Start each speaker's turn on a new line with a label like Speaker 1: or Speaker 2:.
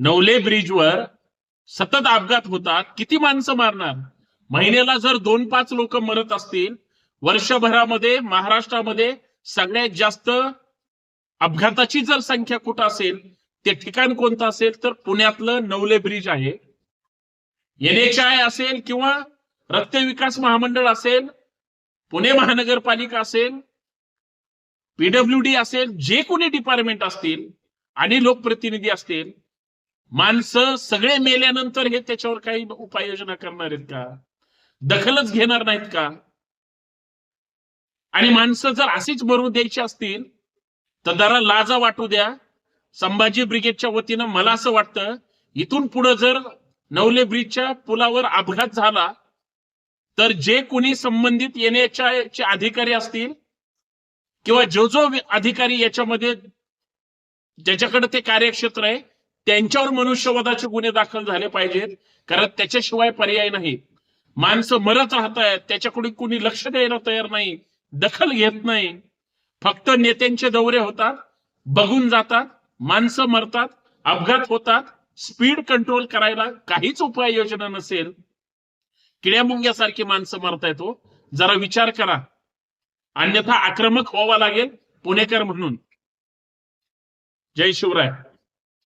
Speaker 1: नवले ब्रिजवर सतत अपघात होतात, किती माणसं मारणार? महिन्याला जर 2-5 लोक मरत असतील, वर्षभरामध्ये महाराष्ट्रामध्ये सगळ्यात जास्त अपघाताची जर संख्या कुठं असेल, ते ठिकाण कोणतं असेल तर पुण्यातलं नवले ब्रिज आहे. NHAI असेल किंवा रस्ते विकास महामंडळ असेल, पुणे महानगरपालिका असेल, PWD असेल, जे कोणी डिपार्टमेंट असतील आणि लोकप्रतिनिधी असतील, माणसं सगळे मेल्यानंतर हे त्याच्यावर काही उपाययोजना करणार आहेत का? दखलच घेणार नाहीत का? आणि माणसं जर अशीच मरू द्यायची असतील तर जरा लाजा वाटू द्या. संभाजी ब्रिगेडच्या वतीनं मला असं वाटतं, इथून पुढे जर नवले ब्रिजच्या पुलावर अपघात झाला तर जे कोणी संबंधित NHAI चे अधिकारी असतील किंवा जो अधिकारी याच्यामध्ये ज्याच्याकडे ते कार्यक्षेत्र आहे त्यांच्यावर मनुष्यवधाचे गुन्हे दाखल झाले पाहिजेत, कारण त्याच्याशिवाय पर्याय नाही. माणसं मरत राहतायत, त्याच्याकडे कोणी लक्ष द्यायला तयार नाही, दखल घेत नाही. फक्त नेत्यांचे दौरे होतात, बघून जातात, माणसं मरतात, अपघात होतात. स्पीड कंट्रोल करायला काहीच उपाययोजना नसेल, किड्यामुंग्यासारखी माणसं मरतायत. जरा विचार करा, अन्यथा आक्रमक व्हावा लागेल पुणेकर म्हणून. जय शिवराय.